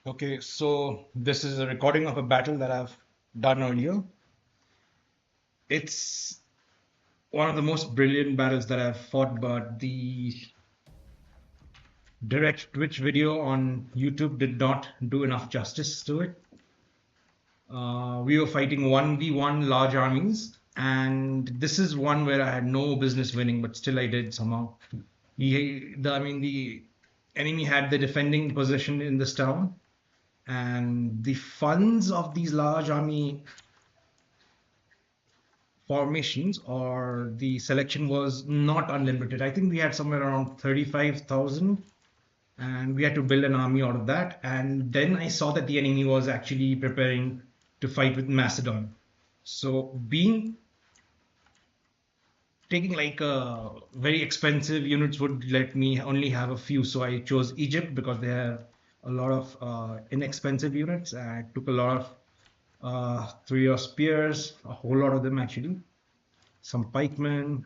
Okay, so this is a recording of a battle that I've done earlier. It's one of the most brilliant battles that I've fought, but the direct Twitch video on YouTube did not do enough justice to it. We were fighting 1v1 large armies, and this is one where I had no business winning, but still I did somehow. The enemy had the defending position in this town, and the funds of these large army formations or the selection was not unlimited. I think we had somewhere around 35,000 and we had to build an army out of that. And then I saw that the enemy was actually preparing to fight with Macedon. So taking like very expensive units would let me only have a few. So I chose Egypt because they have a lot of inexpensive units. I took a lot of three-year spears, a whole lot of them actually, some pikemen,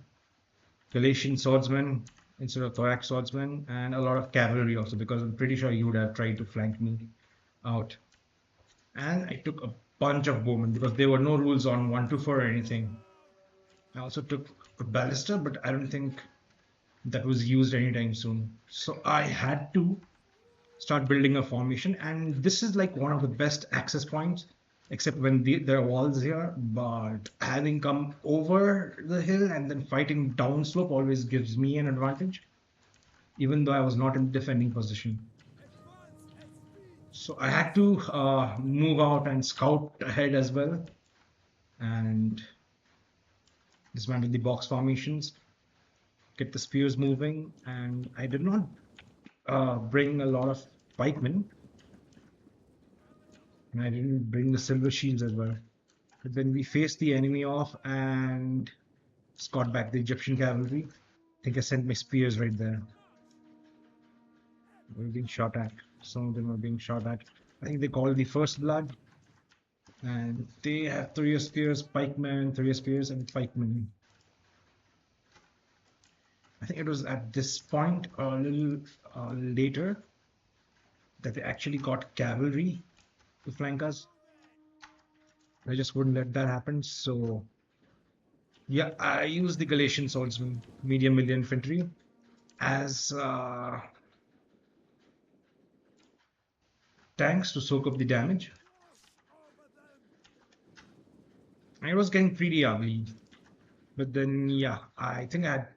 Galatian swordsmen instead of thorax swordsmen, and a lot of cavalry also because I'm pretty sure you would have tried to flank me out. And I took a bunch of bowmen because there were no rules on 1 to 4 or anything. I also took a ballista, but I don't think that was used anytime soon. So I had to start building a formation, and this is like one of the best access points except when there are walls here, but having come over the hill and then fighting downslope always gives me an advantage even though I was not in defending position. So I had to move out and scout ahead as well and dismantle the box formations, get the spears moving, and I did not bring a lot of pikemen. And I didn't bring the silver shields as well. But then we faced the enemy off and got back the Egyptian cavalry. I think I sent my spears right there. They were being shot at. Some of them were being shot at. I think they call the first blood. And they have 3 spears, pikemen, 3 spears, and pikemen. I think it was at this point, a little later, that they actually got cavalry to flank us. I just wouldn't let that happen, so yeah, I used the Galatian swordsman, medium melee infantry, as tanks to soak up the damage. I was getting pretty ugly, but then yeah, I think I had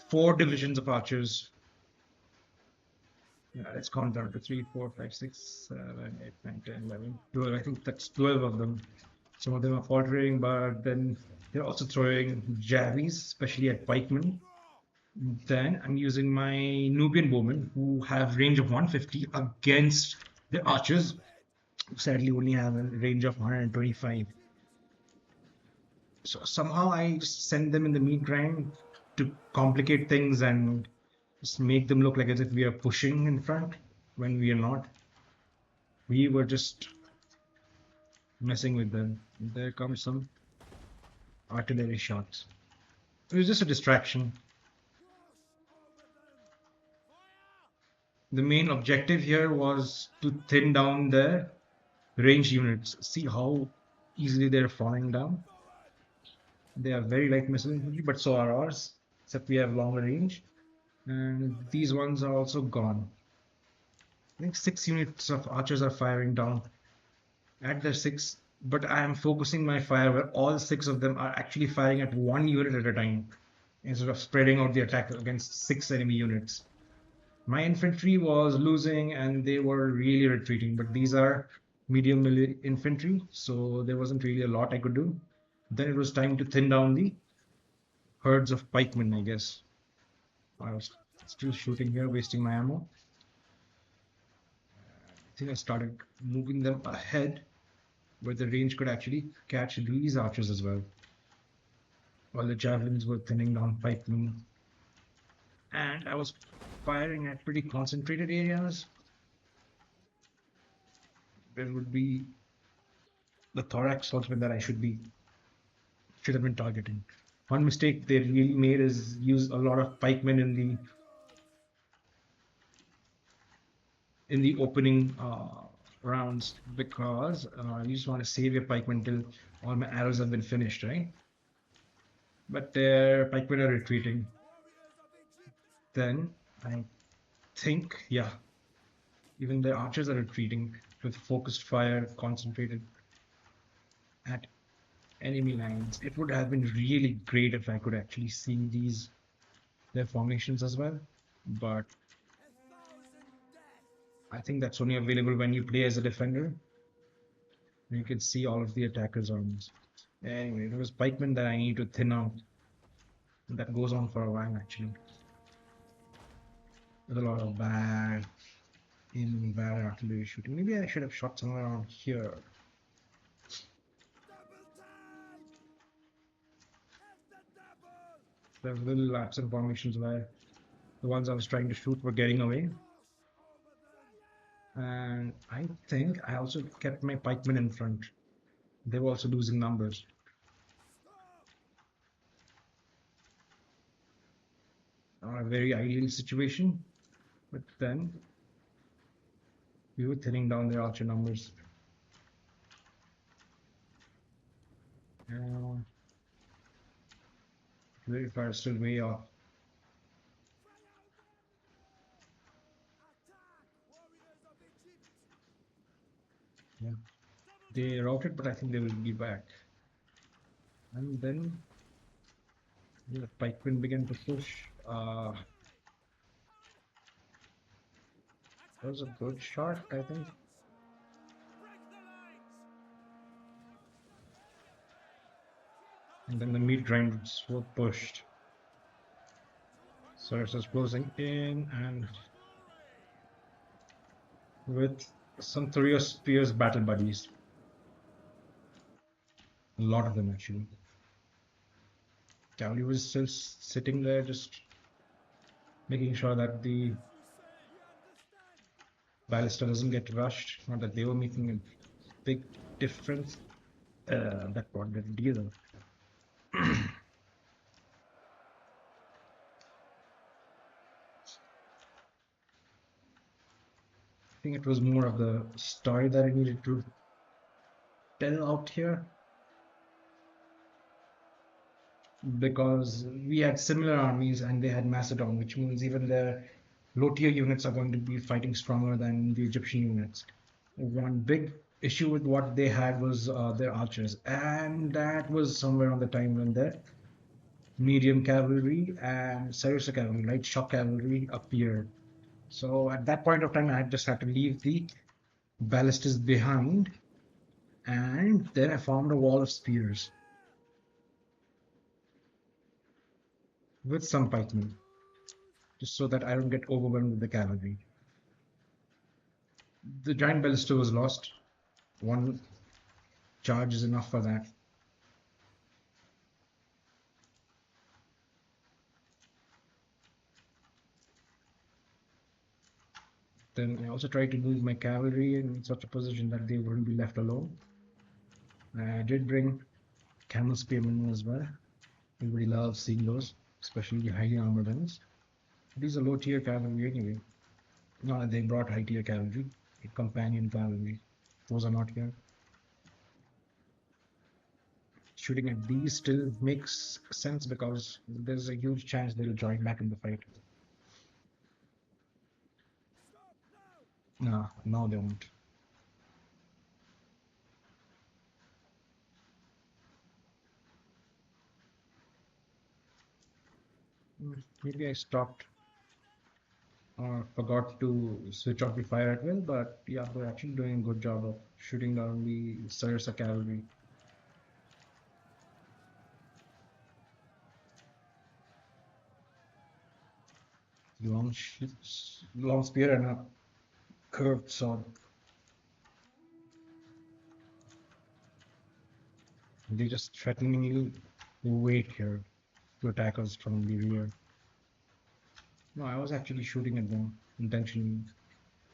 4 divisions of archers. Yeah, let's count down to 3, 4, 5, 6, 7, 8, 9, 10, 11, 12. I think that's 12 of them. Some of them are faltering, but then they're also throwing javies, especially at pikemen. Then I'm using my Nubian bowmen, who have range of 150 against the archers, who sadly only have a range of 125. So somehow I just send them in the meat grind to complicate things and just make them look like as if we are pushing in front when we are not. We were just messing with them. There comes some artillery shots. It was just a distraction. The main objective here was to thin down their range units. See how easily they're falling down. They are very light missile infantry, but so are ours, except we have longer range. And these ones are also gone. I think 6 units of archers are firing down at their 6, but I am focusing my fire where all 6 of them are actually firing at 1 unit at a time instead of spreading out the attack against 6 enemy units. My infantry was losing and they were really retreating, but these are medium melee infantry, so there wasn't really a lot I could do. Then it was time to thin down the herds of pikemen, I guess. I was still shooting here, wasting my ammo. I think I started moving them ahead where the range could actually catch these archers as well. While the javelins were thinning down pikemen. And I was firing at pretty concentrated areas. There would be the thorax swordsman that I should have been targeting. One mistake they really made is use a lot of pikemen in the in the opening rounds because you just want to save your pikemen till all my arrows have been finished, right? But their pikemen are retreating. Then I think, yeah, even the archers are retreating with focused fire concentrated at enemy lines. It would have been really great if I could actually see their formations as well, but I think that's only available when you play as a defender. You can see all of the attackers' armies. Anyway, there was pikemen that I need to thin out. That goes on for a while actually. There's a lot of bad artillery shooting. Maybe I should have shot somewhere around here. There's little absent formations where the ones I was trying to shoot were getting away. And I think I also kept my pikemen in front. They were also losing numbers. Not a very ideal situation, but then we were thinning down their archer numbers. Very far, still way off. Yeah, they routed, but I think they will be back. And then the pikemen began to push. That was a good shot, I think. And then the meat grinders were pushed. Saracens closing in, and with some Thurio Spears battle buddies. A lot of them actually. Cavalry was still sitting there, just making sure that the ballista doesn't get rushed. Not that they were making a big difference. That one didn't either. I think it was more of the story that I needed to tell out here, because we had similar armies and they had Macedon, which means even their low tier units are going to be fighting stronger than the Egyptian units. One big issue with what they had was their archers, and that was somewhere on the time when their medium cavalry and Saracen cavalry, light shock cavalry, appeared. So at that point of time, I just had to leave the ballistas behind, and then I formed a wall of spears with some pikemen, just so that I don't get overwhelmed with the cavalry. The giant ballista was lost. One charge is enough for that. Then I also tried to move my cavalry in such a position that they wouldn't be left alone. I did bring camel spearmen as well. Everybody loves seeing those, especially the highly armored ones. These are low tier cavalry anyway. Not that they brought high tier cavalry, companion cavalry. Those are not here. Shooting at these still makes sense because there's a huge chance they'll join back in the fight. No, they won't. Maybe I stopped or forgot to switch off the fire at will, but yeah, they're actually doing a good job of shooting down the Sarsa cavalry. Long spear and a curved sword. They just threateningly wait here to attack us from the rear. No, I was actually shooting at them intentionally.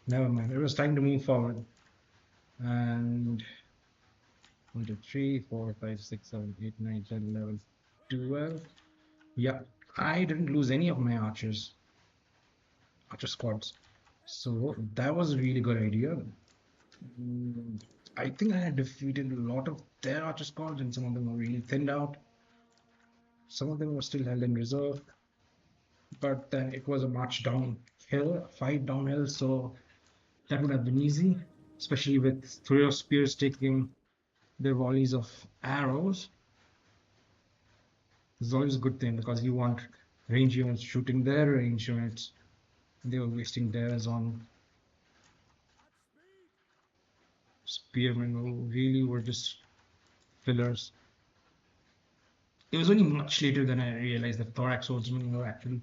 Never mind. It was time to move forward. And 1, 2, 3, 4, 5, 6, 7, 8, 9, 10, 11, 12. Yeah, I didn't lose any of my archer squads. So that was a really good idea. Mm, I think I had defeated a lot of their archer squads, and some of them were really thinned out. Some of them were still held in reserve, but then it was a march downhill, a fight downhill, so that would have been easy, especially with three of spears taking their volleys of arrows. It's always a good thing because you want range units shooting their range units. They were wasting theirs on spearmen who really were just fillers. It was only much later than I realized that thorax swordsmen were actually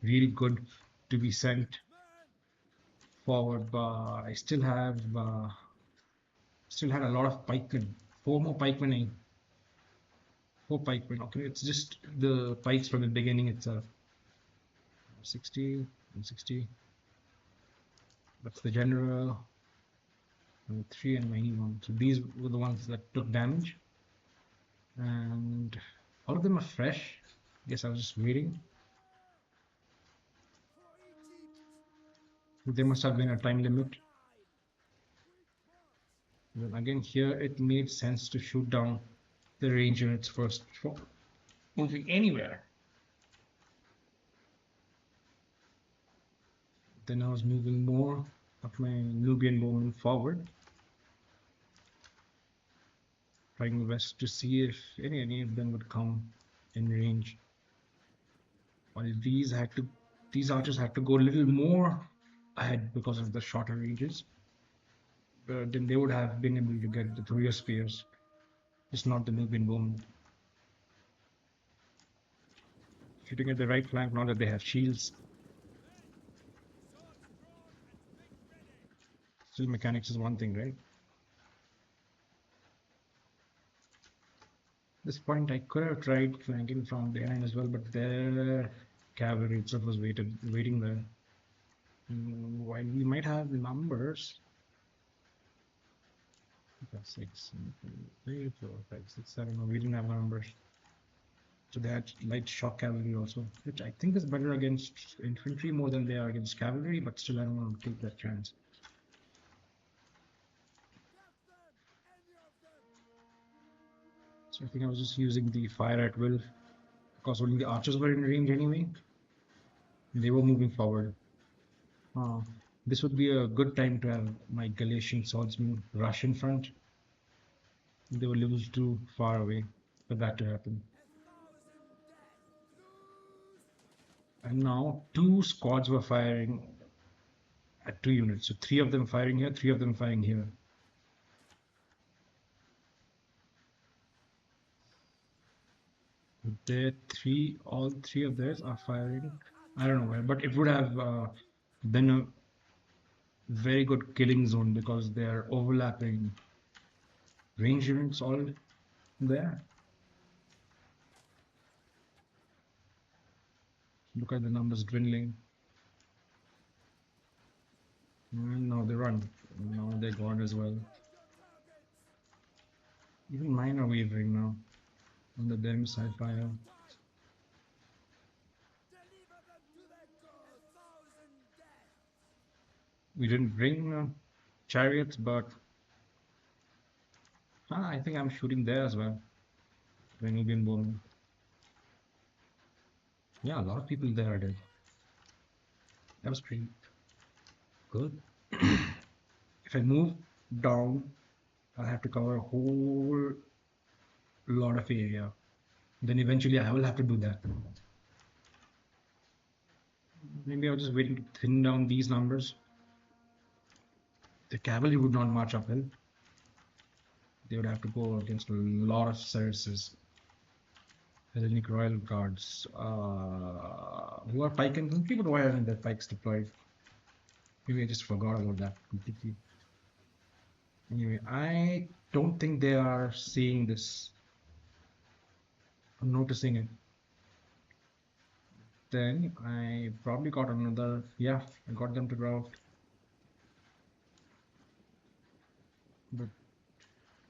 really good to be sent forward, but I still had a lot of pikemen. Four more pikemen. Four pikemen. Okay, it's just the pikes from the beginning itself. 60 and 60. That's the general. And 3 and 91. So these were the ones that took damage, and all of them are fresh. Guess I was just waiting. There must have been a time limit. Then again, here it made sense to shoot down the range units first before moving anywhere. Then I was moving more of my Nubian bowmen forward, trying my best to see if any of them would come in range. While these archers had to go a little more ahead because of the shorter ranges. But then they would have been able to get the three spears, just not the Nubian bowmen. Shooting at the right flank now that they have shields. Still, mechanics is one thing, right? At this point, I could have tried flanking from behind as well, but their cavalry itself was waiting there. While we might have numbers, 6, 3, 4, 5, 6, 7. No, we didn't have numbers. So they had light shock cavalry also, which I think is better against infantry more than they are against cavalry, but still I don't want to take that chance. So I think I was just using the fire at will because only the archers were in range anyway. They were moving forward. Uh, this would be a good time to have my Galatian swordsmen rush in front. They were a little too far away for that to happen. And now two squads were firing at 2 units. So 3 of them firing here, 3 of them firing here. All three of theirs are firing. I don't know where, but it would have been a very good killing zone because they are overlapping range units all there. Look at the numbers dwindling. And now they run. Now they're gone as well. Even mine are wavering now under their missile fire. We didn't bring chariots, but I think I'm shooting there as well. The Nubian bowmen. Yeah, a lot of people there are dead. That was pretty good. If I move down, I'll have to cover a whole lot of area. Then eventually I will have to do that. Maybe I was just waiting to thin down these numbers. The cavalry would not march uphill. They would have to go against a lot of Saracens. Hellenic Royal Guards. Who are pike infantry, but why aren't their pikes deployed? Maybe I just forgot about that completely. Anyway, I don't think they are seeing this. I'm noticing it. Then I probably got another. Yeah, I got them to rout. But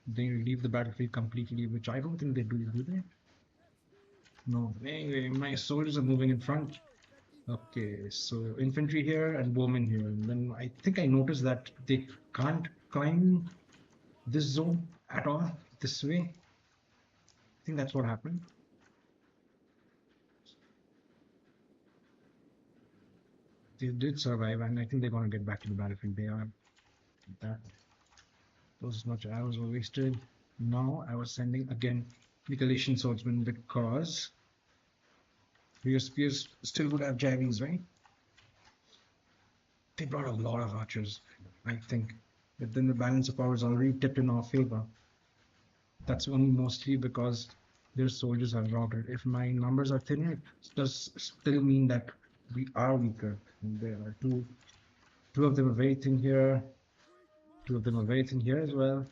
they leave the battlefield completely, which I don't think they do they? No. Anyway, my soldiers are moving in front. Okay, so infantry here and bowmen here. And then I think I noticed that they can't climb this zone at all this way. I think that's what happened. They did survive, and I think they're gonna get back to the battlefield. They are. That was much arrows were wasted. Now I was sending again the Galatian swordsmen because your spears still would have javelins, right? They brought a lot of archers, I think. But then the balance of power is already tipped in our favor. That's only mostly because their soldiers are routed. If my numbers are thinner, it does still mean that we are weaker. And there are two of them are very thin here, two of them are very thin here as well.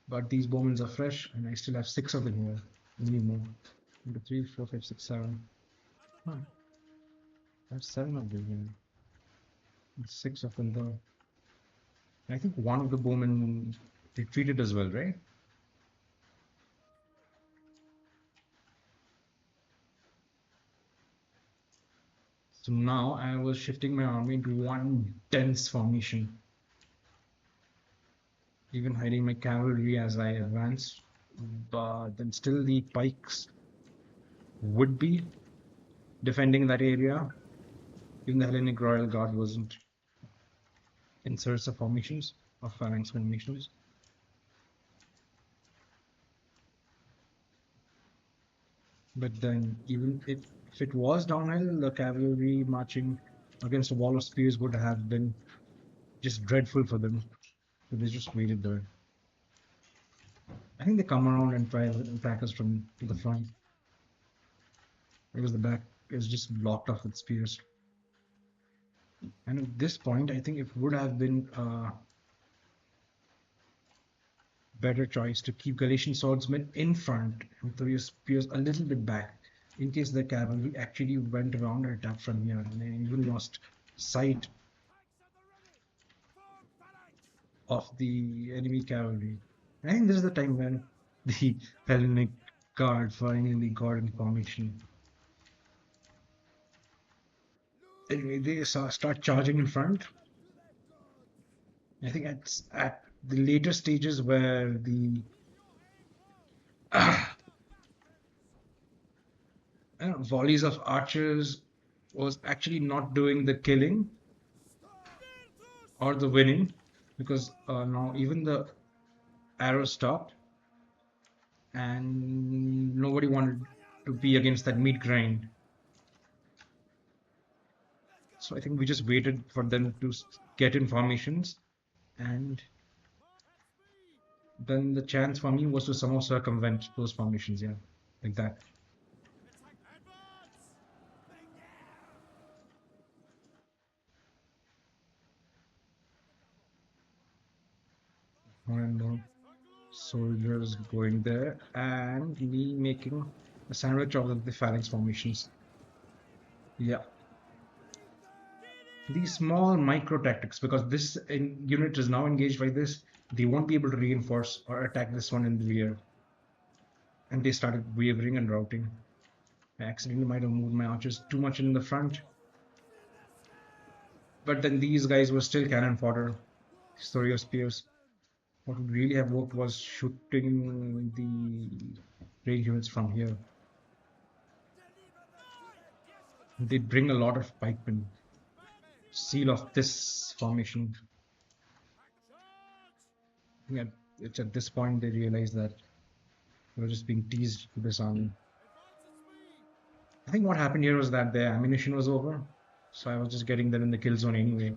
But these bowmen are fresh, and I still have six of them here. Minimum. 1, 2, 3, 4, 5, 6, 7. Huh. I have seven of them here. And six of them though. I think one of the bowmen retreated as well, right? So now I was shifting my army into one dense formation, even hiding my cavalry as I advanced. But then still the pikes would be defending that area. Even the Hellenic Royal Guard wasn't in search of formations, of phalanx formations. But then even if it was downhill, the cavalry marching against a wall of spears would have been just dreadful for them. So they just waited there. I think they come around and try to attack us from the front. Because the back is just blocked off with spears. And at this point, I think it would have been a better choice to keep Galatian swordsmen in front and throw your spears a little bit back in case the cavalry actually went around and attacked from here and they even lost sight of the enemy cavalry. I think this is the time when the Hellenic Guard finally got in formation. Anyway, they start charging in front. I think at the later stages where the volleys of archers was actually not doing the killing or the winning because now even the arrows stopped and nobody wanted to be against that meat grind. So I think we just waited for them to get in formations, and then the chance for me was to somehow circumvent those formations, yeah, like that. More and more soldiers going there, and me making a sandwich of the phalanx formations. Yeah, these small micro tactics, because this unit is now engaged by this, they won't be able to reinforce or attack this one in the rear. And they started wavering and routing. I accidentally might have moved my archers too much in the front. But then these guys were still cannon fodder. Story of spears. What would really have worked was shooting the range units from here. They bring a lot of pikemen. Seal of this formation. I think it's at this point they realize that they were just being teased to this army. I think what happened here was that their ammunition was over, so I was just getting them in the kill zone anyway.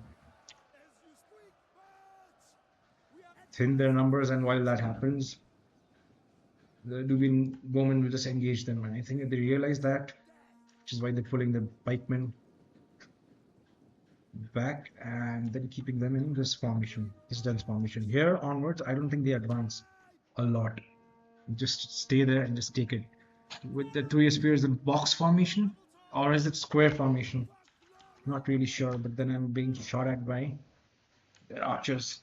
Thin their numbers, and while that happens, the Dubin bowmen will just engage them. And I think they realize that, which is why they're pulling the pikemen back and then keeping them in this formation, this dense formation. Here onwards, I don't think they advance a lot. Just stay there and just take it. With the three spears in box formation, or is it square formation? Not really sure, but then I'm being shot at by their archers.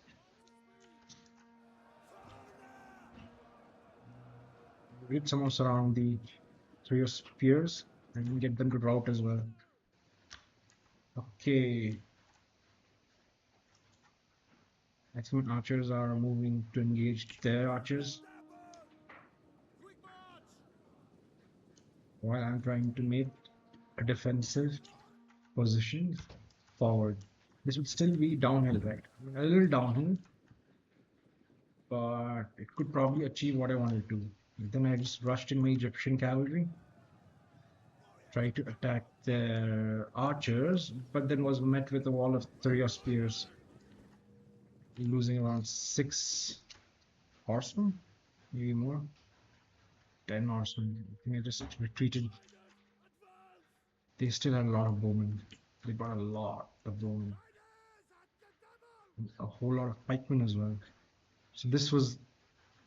We'd somehow surround the three spears and get them to rout as well. Okay. Excellent archers are moving to engage their archers while I'm trying to make a defensive position forward. This would still be downhill, right? A little downhill, but it could probably achieve what I wanted to. Then I just rushed in my Egyptian cavalry, tried to attack their archers, but then was met with a wall of 30 spears, losing around 6 horsemen, maybe more, 10 horsemen. I think I just retreated. They still had a lot of bowmen. They brought a lot of bowmen, a whole lot of pikemen as well. So this was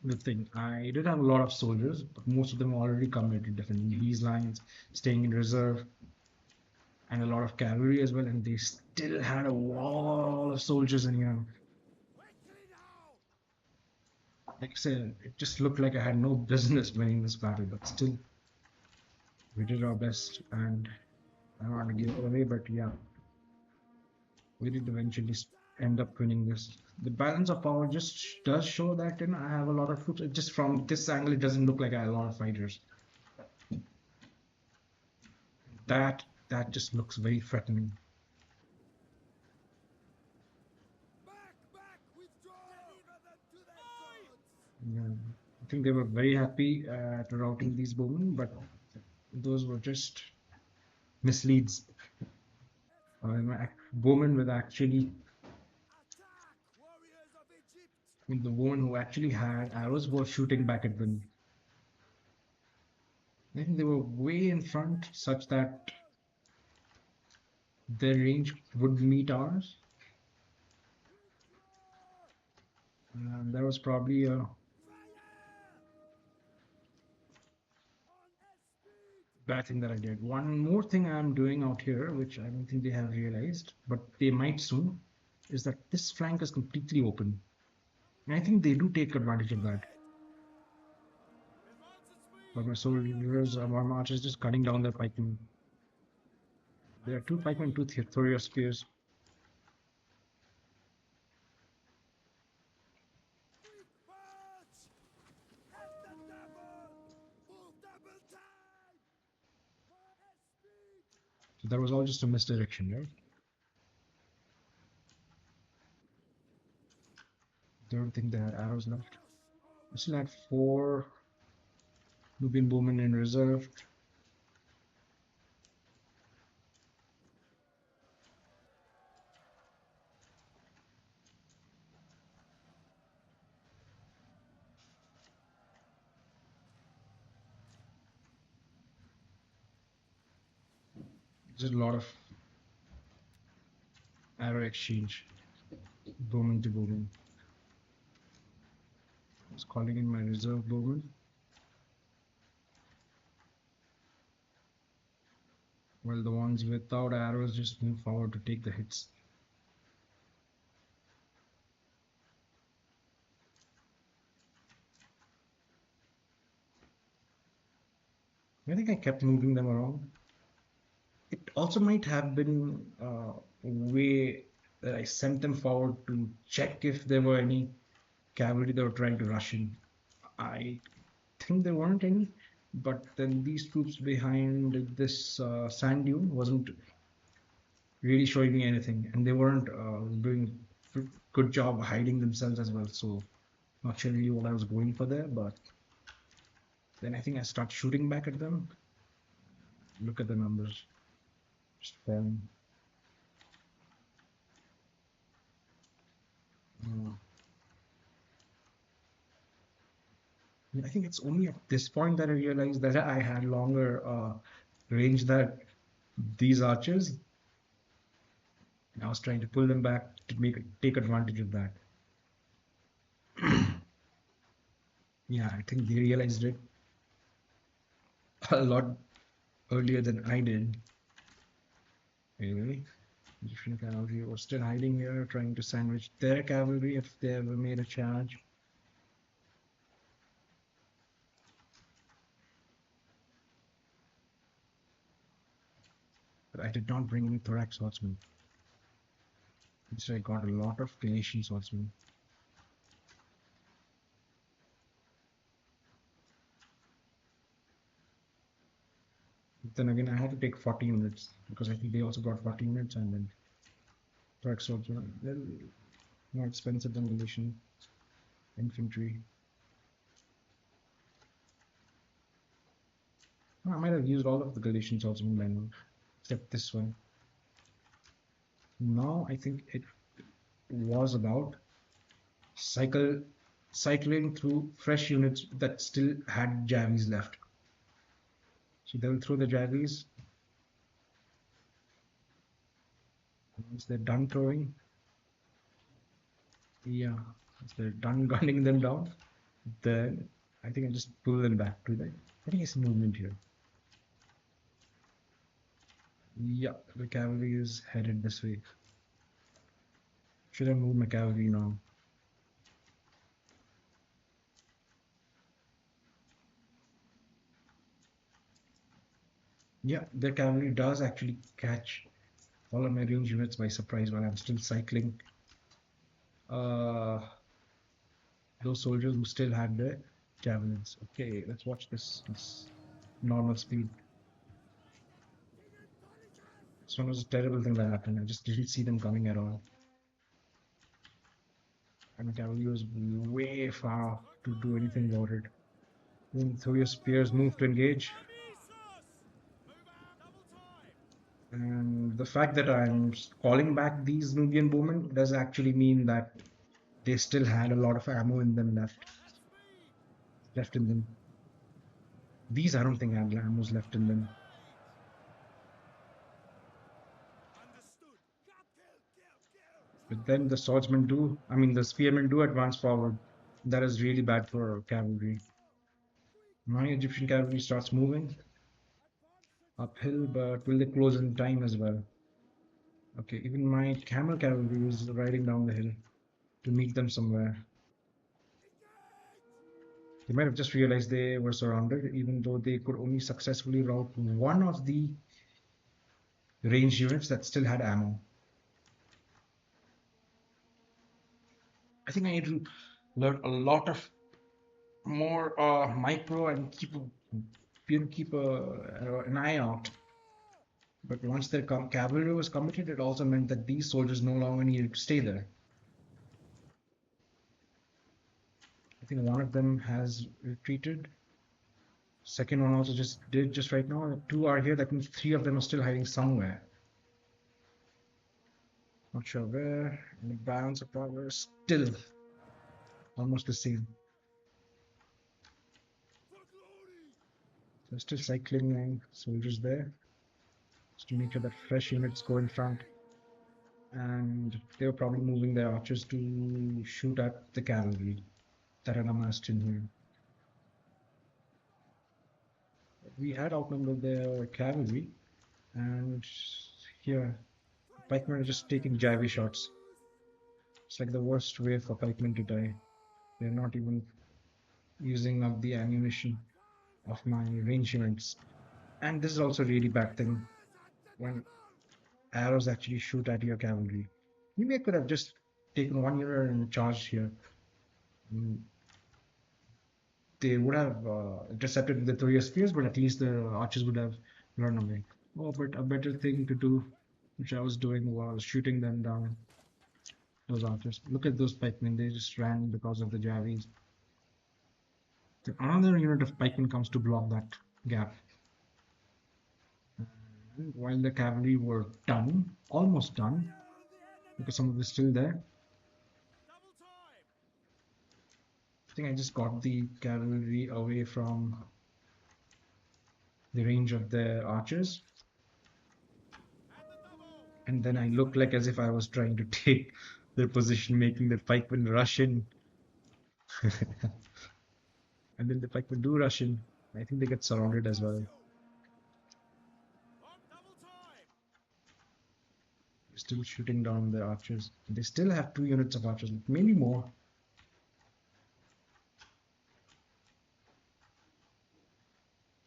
the thing. I did have a lot of soldiers, but most of them were already committed, defending these lines, staying in reserve, and a lot of cavalry as well. And they still had a wall of soldiers in here. Like I said, it just looked like I had no business winning this battle, but still, we did our best. And I don't want to give it away, but yeah, we did eventually end up winning this. The balance of power just does show that I have a lot of troops. Just from this angle, it doesn't look like I have a lot of fighters. That just looks very threatening. Yeah, I think they were very happy at routing these bowmen, but those were just misleads. Bowmen with actually, the woman who actually had arrows were shooting back at them. I think they were way in front, such that their range would meet ours. And that was probably a bad thing that I did. One more thing I'm doing out here, which I don't think they have realized, but they might soon, is that this flank is completely open. And I think they do take advantage of that. But my soldiers, my march is just cutting down their pikemen. There are 2 pikemen, 2 Thoria spears. So that was all just a misdirection, right? Don't think they had arrows left. I still had 4 Nubian bowmen in reserve. Just a lot of arrow exchange, bowman to bowman. I was calling in my reserve bowman, while the ones without arrows just move forward to take the hits. I think I kept moving them around. It also might have been a way that I sent them forward to check if there were any cavalry that were trying to rush in. I think there weren't any, but then these troops behind this sand dune wasn't really showing me anything, and they weren't doing a good job hiding themselves as well. So not sure really what I was going for there, but then I think I start shooting back at them. Look at the numbers, just falling. I think it's only at this point that I realized that I had longer range than these archers. And I was trying to pull them back to take advantage of that. Yeah, I think they realized it a lot earlier than I did. Anyway, Egyptian cavalry was still hiding here, trying to sandwich their cavalry if they ever made a charge. I did not bring any thorax swordsmen. So I got a lot of Galatian swordsmen. Then again, I had to take 40 units because I think they also got 40 units, and then thorax swordsmen are a little more expensive than Galatian infantry. I might have used all of the Galatian swordsmen by now, except this one. Now I think it was about cycling through fresh units that still had javis left. So they will throw the javis. Once they're done throwing, yeah, once they're done gunning them down, then I think I just pull them back to the. I think it's movement here. Yeah, the cavalry is headed this way. Should I move my cavalry now? Yeah, the cavalry does actually catch all of my range units by surprise while I'm still cycling. Those soldiers who still had their javelins. Okay, let's watch this normal speed. This one was a terrible thing that happened. I just didn't see them coming at all. And the cavalry was way far to do anything about it. Then throw your spears, move to engage. And the fact that I'm calling back these Nubian bowmen does actually mean that they still had a lot of ammo in them left in them. These I don't think had ammo left in them. But then the swordsmen do, I mean the spearmen do advance forward. That is really bad for cavalry. My Egyptian cavalry starts moving uphill, but will they close in time as well? Okay, even my camel cavalry is riding down the hill to meet them somewhere. They might have just realized they were surrounded, even though they could only successfully rout one of the ranged units that still had ammo. I think I need to learn a lot of more micro and keep an eye out. But once their cavalry was committed, it also meant that these soldiers no longer needed to stay there. I think one of them has retreated. Second one also did just right now. Two are here. That means three of them are still hiding somewhere. Not sure where. And the balance of power is still almost the same. So still cycling soldiers there, just to make sure that fresh units go in front. And they were probably moving their archers to shoot at the cavalry that had amassed in here. We had outnumbered their cavalry, and here, pikemen are just taking javi shots. It's like the worst way for pikemen to die. They're not even using up the ammunition of my range units. And this is also a really bad thing when arrows actually shoot at your cavalry. Maybe I could have just taken one unit and charged here. Mm, they would have intercepted the three spears, but at least the archers would have run away. Oh, but a better thing to do, which I was doing, was shooting them down, those archers. Look at those pikemen, they just ran because of the javis. Another unit of pikemen comes to block that gap. And while the cavalry were done, almost done, because some of them are still there, I think I just got the cavalry away from the range of the archers. And then I looked like as if I was trying to take their position, making the pikemen rush in. And then the pikemen do rush in. I think they get surrounded as well. Still shooting down the archers. They still have two units of archers, maybe more.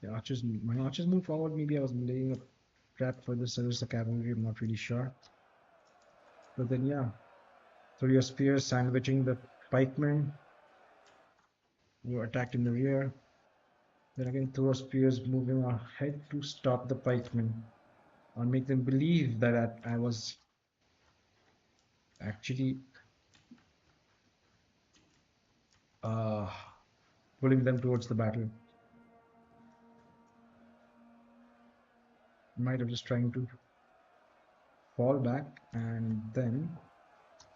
The archers, my archers move forward. Maybe I was laying trap for the service the cavalry, I'm not really sure. But then yeah, throw your spears sandwiching the pikemen who attacked in the rear. Then again throw spears moving ahead to stop the pikemen or make them believe that I was actually uh, pulling them towards the battle. Might have just trying to fall back and then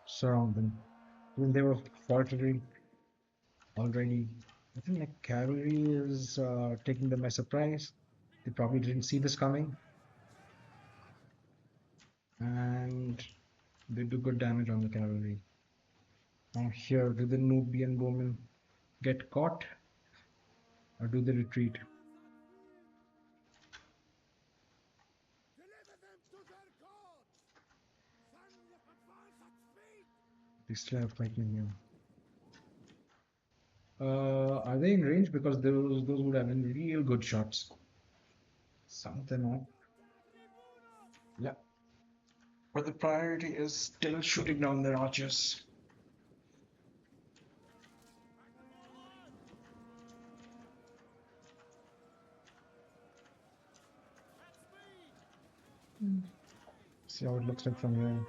surround them. When they were faltering already, I think like cavalry is taking them by surprise. They probably didn't see this coming, and they do good damage on the cavalry. Now here, do the Nubian bowmen get caught, or do they retreat? They still have fighting here. Are they in range? Because those would have been real good shots. Some of them are. Yeah. But the priority is still shooting down their archers. See how it looks like from here.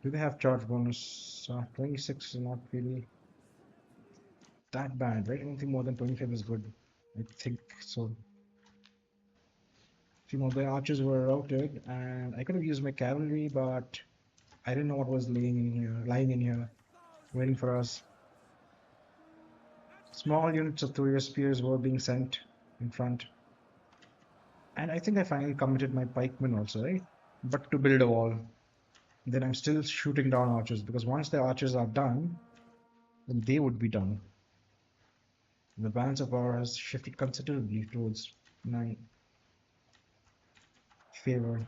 Do they have charge bonus? 26 is not really that bad, right? Anything more than 25 is good. I think so. You know, the archers were routed, and I could have used my cavalry, but I didn't know what was lying in here, waiting for us. Small units of Thuria spears were being sent in front. And I think I finally committed my pikemen also, right? But to build a wall. Then I'm still shooting down archers, because once the archers are done, then they would be done. The balance of power has shifted considerably towards my favor.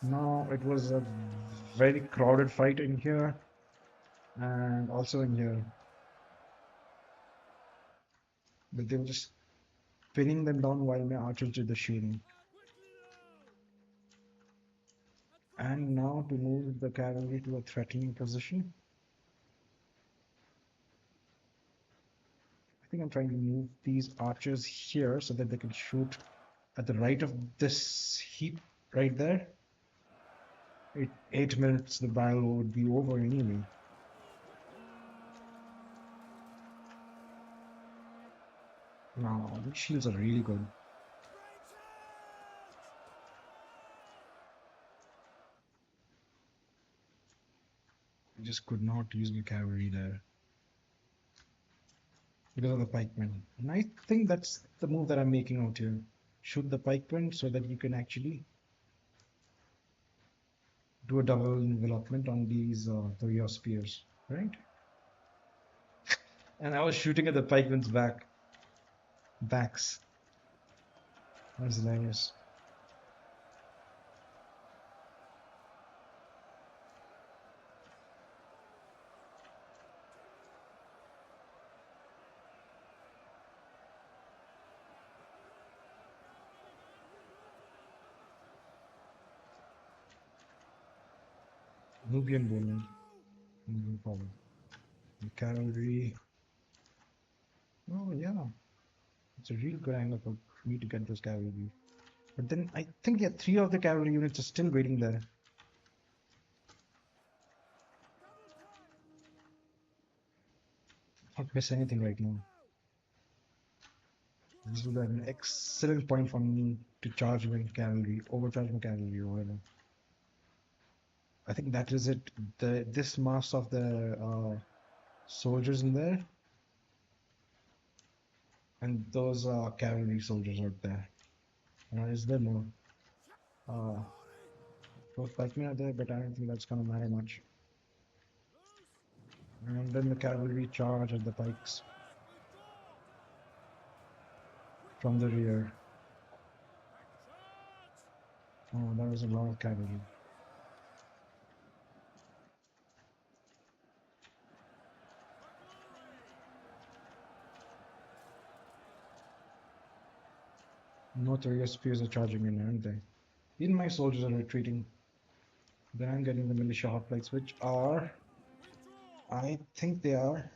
Now it was a very crowded fight in here and also in here. But they were just pinning them down while my archers did the shooting. And now to move the cavalry to a threatening position. I think I'm trying to move these archers here so that they can shoot at the right of this heap right there. 8 minutes, the battle would be over anyway. No, these shields are really good. I just could not use my cavalry there because of the pikemen. And I think that's the move that I'm making out here. Shoot the pikemen so that you can actually do a double envelopment on these three spears, right? And I was shooting at the pikemen's backs. That's hilarious. Nubian bowmen moving forward. The cavalry. Oh yeah, it's a real good angle for me to get those cavalry. But then I think yeah, 3 of the cavalry units are still waiting there. Not miss anything right now. This would have been an excellent point for me to charge my cavalry, overcharge my cavalry or whatever. I think that is it. This mass of the soldiers in there, and those cavalry soldiers out there. Is there more? Uh, both pikemen are there, but I don't think that's gonna matter much. And then the cavalry charge at the pikes from the rear. Oh, that was a lot of cavalry. Most of your spears are charging in, aren't they? Even my soldiers are retreating. Then I'm getting the militia hoplites, which are, I think they are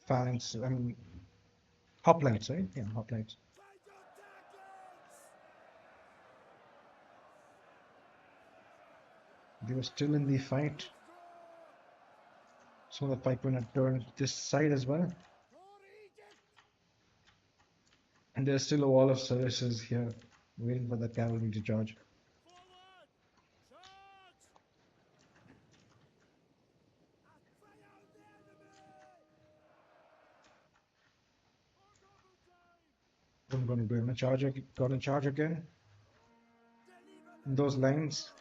phalanx. I mean, hoplites, right? Yeah, hoplites. They were still in the fight. So the pikemen had turned this side as well. And there's still a wall of services here, waiting for the cavalry to charge. What I'm going to do, gonna charge again. In those lines.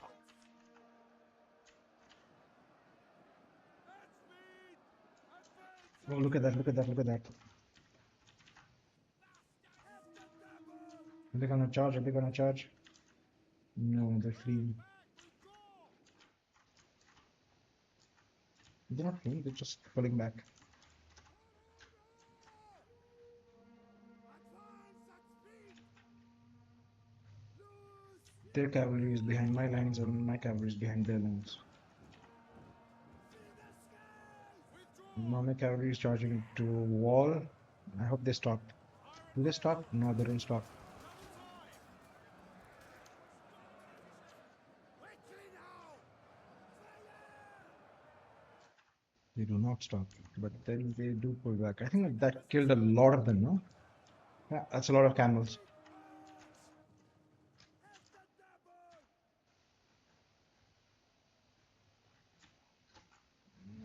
Oh, look at that, look at that, look at that. Are they gonna charge? Are they gonna charge? No, they're fleeing. They're not fleeing, they're just pulling back. Their cavalry is behind my lines and my cavalry is behind their lines. Now my cavalry is charging to wall. I hope they stop. Do they stop? No, they don't stop. They do not stop. But then they do pull back. I think that killed a lot of them, no? Yeah, that's a lot of camels.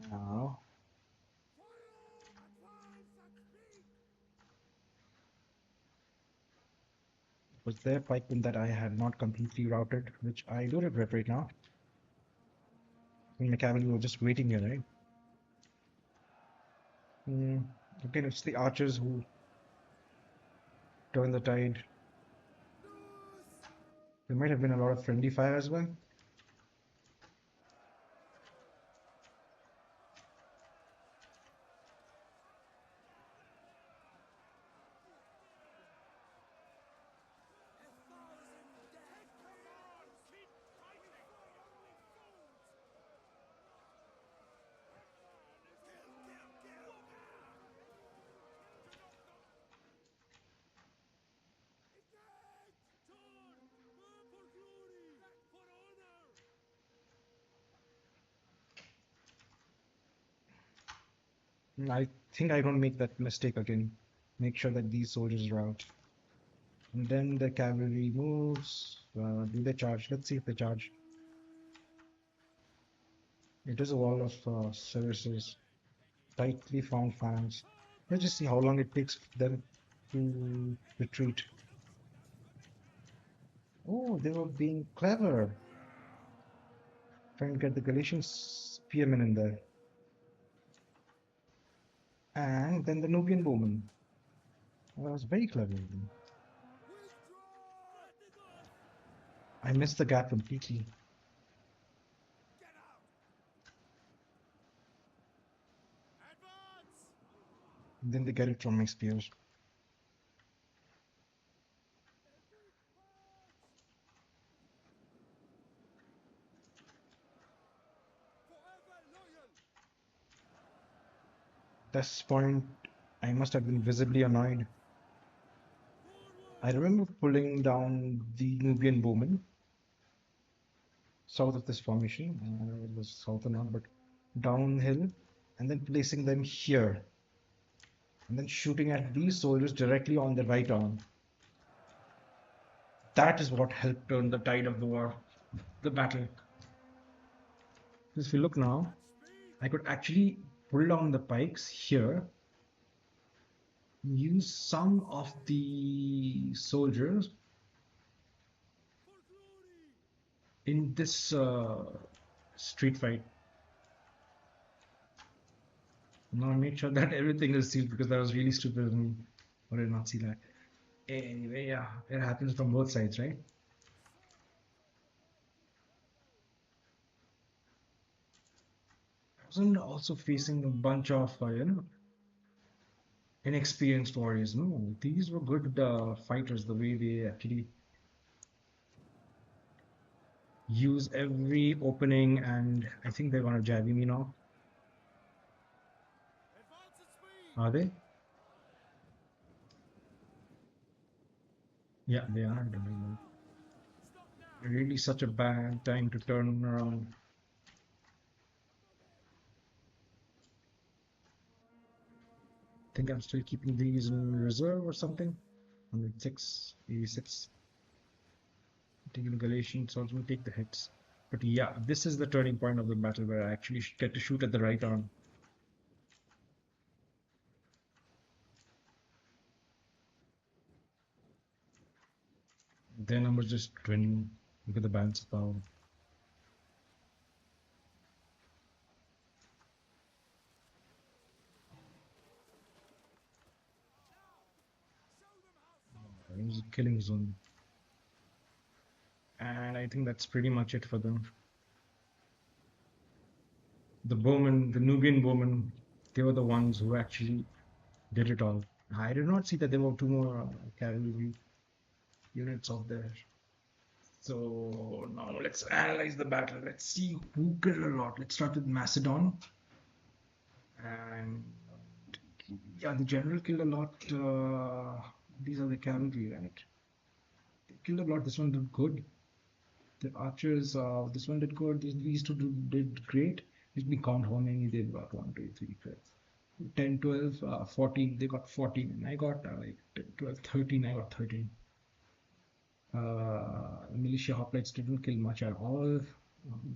Now, was there pikemen that I had not completely routed, which I do regret right now. I mean, my cavalry were just waiting here, right? Okay, it's the archers who turn the tide. There might have been a lot of friendly fire as well. I think I don't make that mistake again. Make sure that these soldiers are out. And then the cavalry moves. Do they charge? Let's see if they charge. It is a wall of services, tightly formed phalanx. Let's just see how long it takes them to retreat. Oh, they were being clever. Trying to get the Galatian spearmen in there. And then the Nubian bowmen. Well, that was very clever. I missed the gap completely. And then they get it from my spears. At this point, I must have been visibly annoyed. I remember pulling down the Nubian bowmen south of this formation. It was south or not, but downhill, and then placing them here, and then shooting at these soldiers directly on the right arm. That is what helped turn the tide of the war, the battle. If you look now, I could actually pull down the pikes here, use some of the soldiers in this street fight. Now I made sure that everything is sealed because that was really stupid of me. Or did not see that. Anyway, yeah, it happens from both sides, right? I wasn't also facing a bunch of, inexperienced warriors. No, these were good fighters. The way they actually use every opening, and I think they're gonna jab me now. Are they? Yeah, they are doing it. Really, such a bad time to turn around. I think I'm still keeping these in reserve or something. 106, 86. Taking the Galatians, so also take the hits. But yeah, this is the turning point of the battle where I actually get to shoot at the right arm. Their numbers just twin. Look at the balance of power. It was a killing zone. And I think that's pretty much it for them. The bowmen, the Nubian bowmen, they were the ones who actually did it all. I did not see that there were two more cavalry units out there. So now let's analyze the battle. Let's see who killed a lot. Let's start with Macedon. And yeah, the general killed a lot. These are the cavalry, right? They killed a lot. This one did good. The archers, this one did good. These two did great. Let me count how many they got. 1, 2, 3, 4, 10, 12, 14. They got 14. And I got like 10, 12, 13. I got 13. Militia hoplites didn't kill much at all.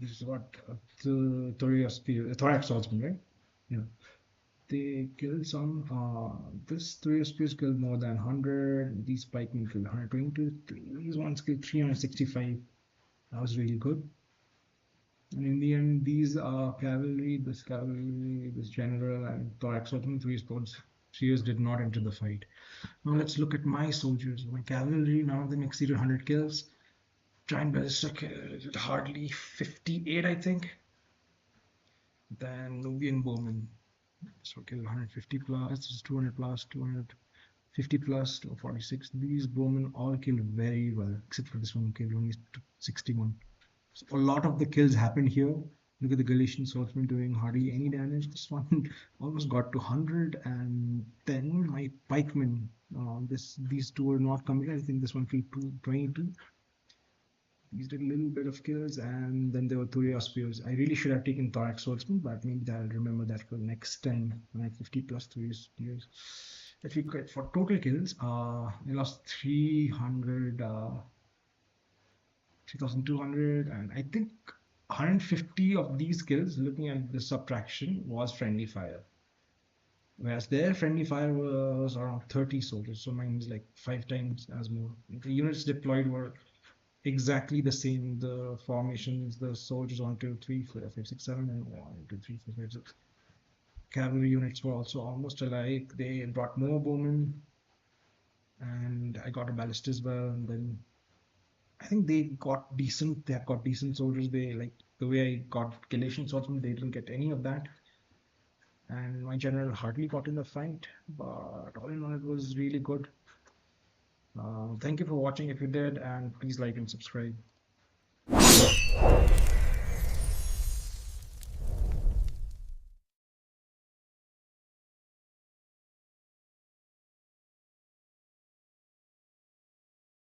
This is what the thorax swordsman, right? Yeah. They killed some. This three spears killed more than 100. These pikemen killed 122. These ones killed 365. That was really good. And in the end, these cavalry, this general, and thorax swordsman, three spears did not enter the fight. Now let's look at my soldiers. My cavalry, none of them exceeded 100 kills. Giant ballista killed hardly 58, I think. Then Nubian bowmen. So kill 150 plus, 200 plus, 250 plus, 246. These bowmen all killed very well, except for this one who killed only 61. So a lot of the kills happened here. Look at the Galatian swordsman doing hardly any damage. This one almost got to 100, and then my pikemen. These two are not coming. I think this one killed 22. These did a little bit of kills, and then there were Thuria spears. I really should have taken thorax swordsman, but maybe I'll remember that for next time when I 50 plus Thuria spears. If we get for total kills, I lost 300, 3,200, and I think 150 of these kills, looking at the subtraction, was friendly fire. Whereas their friendly fire was around 30 soldiers, so mine was like 5 times as more. The units deployed were exactly the same. The formations, the soldiers 1, 2, 3, 4, 5, 6, 7, and 1, 2, 3, 4, 5, 6. Cavalry units were also almost alike. They brought more bowmen, and I got a ballista as well. And then I think they got decent. They have got decent soldiers. They like the way I got Galatian swordsmen. They didn't get any of that, and my general hardly got in the fight. But all in all, it was really good. Thank you for watching if you did, and please like and subscribe.